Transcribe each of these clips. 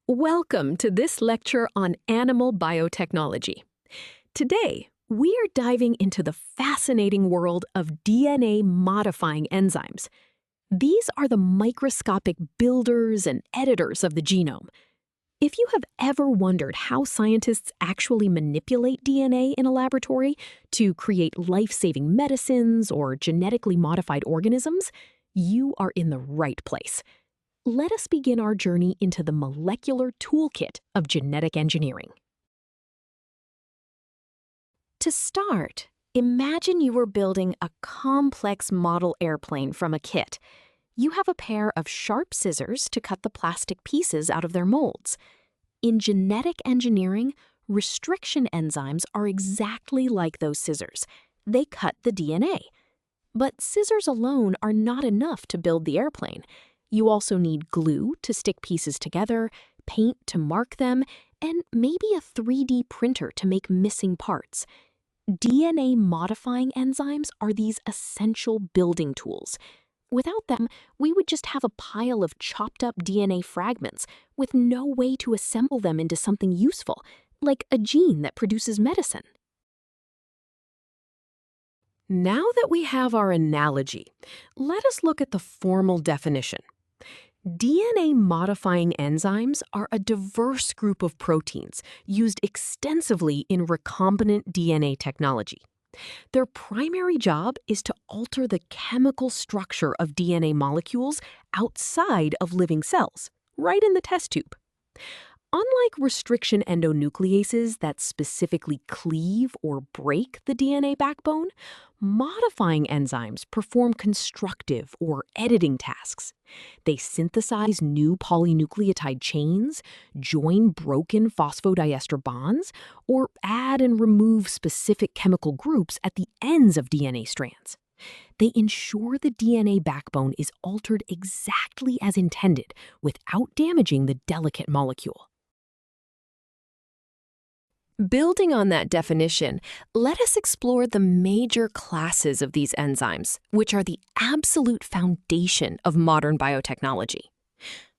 Welcome to this lecture on animal biotechnology. Today, we are diving into the fascinating world of DNA-modifying enzymes. These are the microscopic builders and editors of the genome. If you have ever wondered how scientists actually manipulate DNA in a laboratory to create life-saving medicines or genetically modified organisms, you are in the right place. Let us begin our journey into the molecular toolkit of genetic engineering. To start, imagine you were building a complex model airplane from a kit. You have a pair of sharp scissors to cut the plastic pieces out of their molds. In genetic engineering, restriction enzymes are exactly like those scissors. They cut the DNA. But scissors alone are not enough to build the airplane. You also need glue to stick pieces together, paint to mark them, and maybe a 3D printer to make missing parts. DNA-modifying enzymes are these essential building tools. Without them, we would just have a pile of chopped-up DNA fragments with no way to assemble them into something useful, like a gene that produces medicine. Now that we have our analogy, let us look at the formal definition. DNA-modifying enzymes are a diverse group of proteins used extensively in recombinant DNA technology. Their primary job is to alter the chemical structure of DNA molecules outside of living cells, right in the test tube. Unlike restriction endonucleases that specifically cleave or break the DNA backbone, modifying enzymes perform constructive or editing tasks. They synthesize new polynucleotide chains, join broken phosphodiester bonds, or add and remove specific chemical groups at the ends of DNA strands. They ensure the DNA backbone is altered exactly as intended without damaging the delicate molecule. Building on that definition, let us explore the major classes of these enzymes, which are the absolute foundation of modern biotechnology.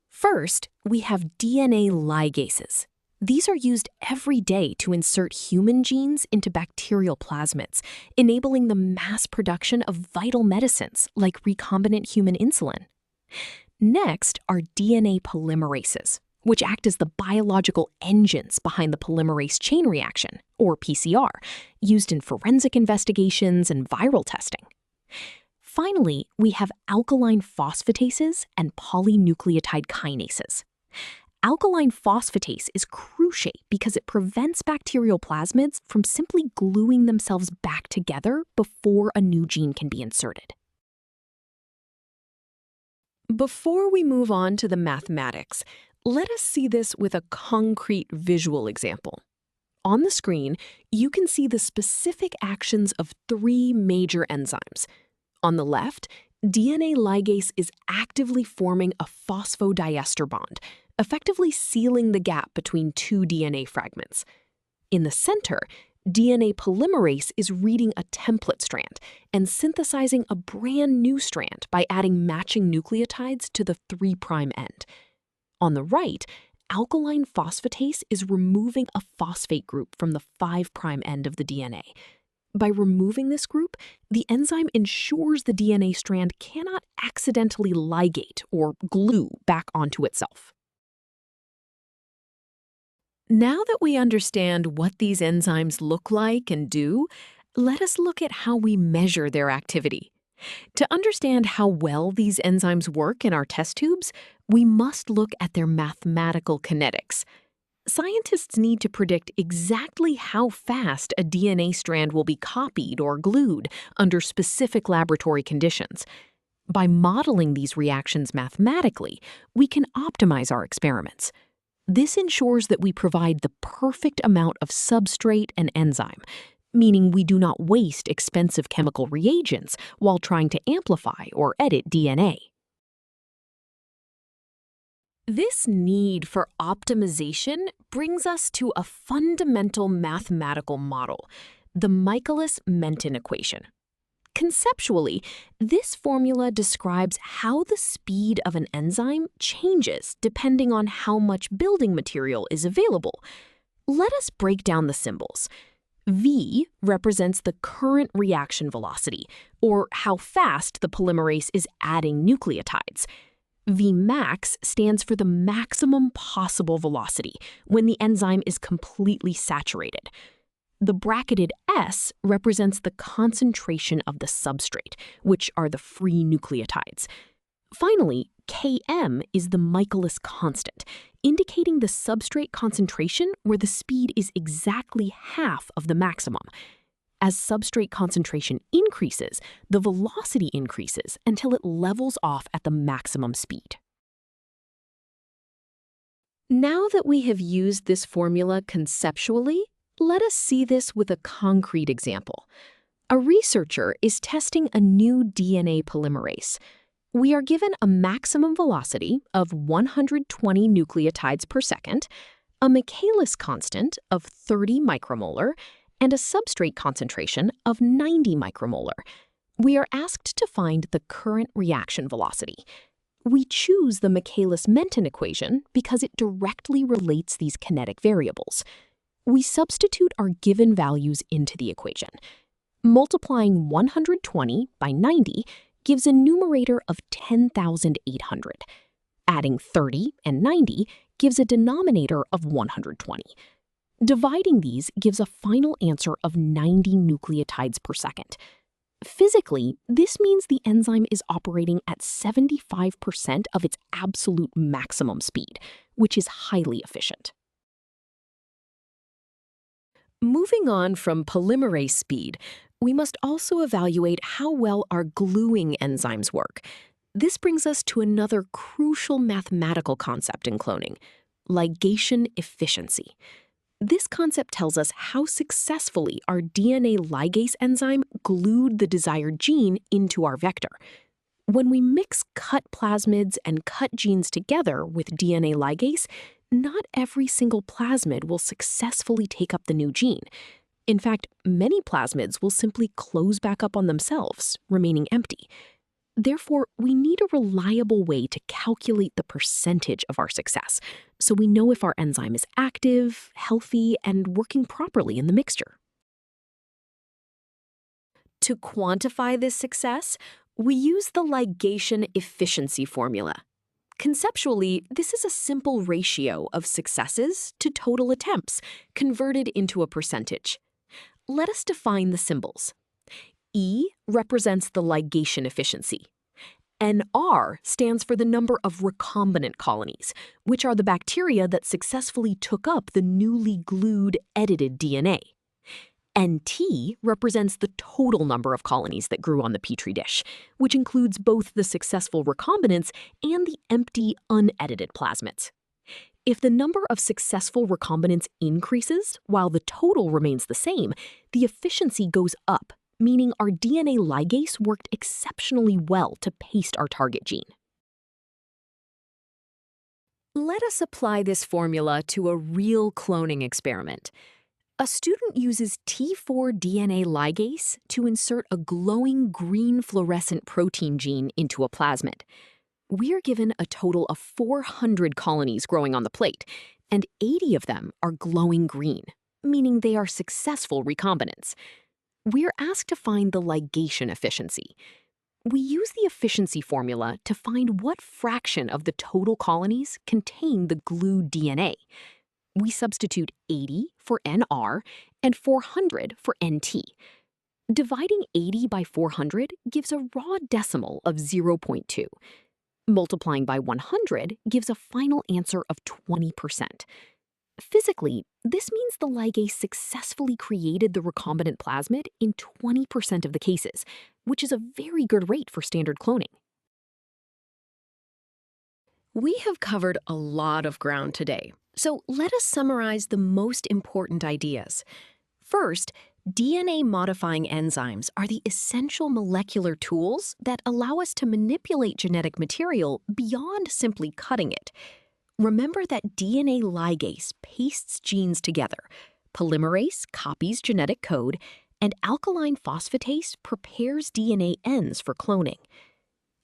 First, we have DNA ligases. These are used every day to insert human genes into bacterial plasmids, enabling the mass production of vital medicines like recombinant human insulin. Next are DNA polymerases, which act as the biological engines behind the polymerase chain reaction, or PCR, used in forensic investigations and viral testing. Finally, we have alkaline phosphatases and polynucleotide kinases. Alkaline phosphatase is crucial because it prevents bacterial plasmids from simply gluing themselves back together before a new gene can be inserted. Before we move on to the mathematics, let us see this with a concrete visual example. On the screen, you can see the specific actions of three major enzymes. On the left, DNA ligase is actively forming a phosphodiester bond, effectively sealing the gap between two DNA fragments. In the center, DNA polymerase is reading a template strand and synthesizing a brand new strand by adding matching nucleotides to the 3' end. On the right, alkaline phosphatase is removing a phosphate group from the 5' end of the DNA. By removing this group, the enzyme ensures the DNA strand cannot accidentally ligate or glue back onto itself. Now that we understand what these enzymes look like and do, let us look at how we measure their activity. To understand how well these enzymes work in our test tubes, we must look at their mathematical kinetics. Scientists need to predict exactly how fast a DNA strand will be copied or glued under specific laboratory conditions. By modeling these reactions mathematically, we can optimize our experiments. This ensures that we provide the perfect amount of substrate and enzyme, meaning we do not waste expensive chemical reagents while trying to amplify or edit DNA. This need for optimization brings us to a fundamental mathematical model, the Michaelis-Menten equation. Conceptually, this formula describes how the speed of an enzyme changes depending on how much building material is available. Let us break down the symbols. V represents the current reaction velocity, or how fast the polymerase is adding nucleotides. Vmax stands for the maximum possible velocity when the enzyme is completely saturated. The bracketed S represents the concentration of the substrate, which are the free nucleotides. Finally, Km is the Michaelis constant, indicating the substrate concentration where the speed is exactly half of the maximum. As substrate concentration increases, the velocity increases until it levels off at the maximum speed. Now that we have used this formula conceptually, let us see this with a concrete example. A researcher is testing a new DNA polymerase. We are given a maximum velocity of 120 nucleotides per second, a Michaelis constant of 30 micromolar, and a substrate concentration of 90 micromolar. We are asked to find the current reaction velocity. We choose the Michaelis-Menten equation because it directly relates these kinetic variables. We substitute our given values into the equation. Multiplying 120 by 90 gives a numerator of 10,800. Adding 30 and 90 gives a denominator of 120. Dividing these gives a final answer of 90 nucleotides per second. Physically, this means the enzyme is operating at 75% of its absolute maximum speed, which is highly efficient. Moving on from polymerase speed, we must also evaluate how well our gluing enzymes work. This brings us to another crucial mathematical concept in cloning: ligation efficiency. This concept tells us how successfully our DNA ligase enzyme glued the desired gene into our vector. When we mix cut plasmids and cut genes together with DNA ligase, not every single plasmid will successfully take up the new gene. In fact, many plasmids will simply close back up on themselves, remaining empty. Therefore, we need a reliable way to calculate the percentage of our success, so we know if our enzyme is active, healthy, and working properly in the mixture. To quantify this success, we use the ligation efficiency formula. Conceptually, this is a simple ratio of successes to total attempts, converted into a percentage. Let us define the symbols. E represents the ligation efficiency. NR stands for the number of recombinant colonies, which are the bacteria that successfully took up the newly glued, edited DNA. NT represents the total number of colonies that grew on the Petri dish, which includes both the successful recombinants and the empty, unedited plasmids. If the number of successful recombinants increases while the total remains the same, the efficiency goes up, meaning our DNA ligase worked exceptionally well to paste our target gene. Let us apply this formula to a real cloning experiment. A student uses T4 DNA ligase to insert a glowing green fluorescent protein gene into a plasmid. We are given a total of 400 colonies growing on the plate, and 80 of them are glowing green, meaning they are successful recombinants. We are asked to find the ligation efficiency. We use the efficiency formula to find what fraction of the total colonies contain the glued DNA. We substitute 80 for NR and 400 for NT. Dividing 80 by 400 gives a raw decimal of 0.2. Multiplying by 100 gives a final answer of 20%. Physically, this means the ligase successfully created the recombinant plasmid in 20% of the cases, which is a very good rate for standard cloning. We have covered a lot of ground today, so let us summarize the most important ideas. First, DNA-modifying enzymes are the essential molecular tools that allow us to manipulate genetic material beyond simply cutting it. Remember that DNA ligase pastes genes together, polymerase copies genetic code, And alkaline phosphatase prepares DNA ends for cloning.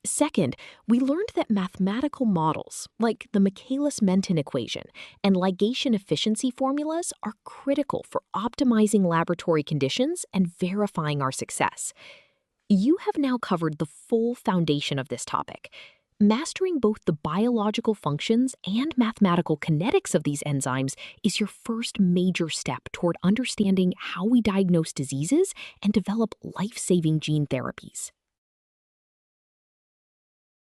Second, we learned that mathematical models, like the Michaelis-Menten equation and ligation efficiency formulas, are critical for optimizing laboratory conditions and verifying our success. You have now covered the full foundation of this topic. Mastering both the biological functions and mathematical kinetics of these enzymes is your first major step toward understanding how we diagnose diseases and develop life-saving gene therapies.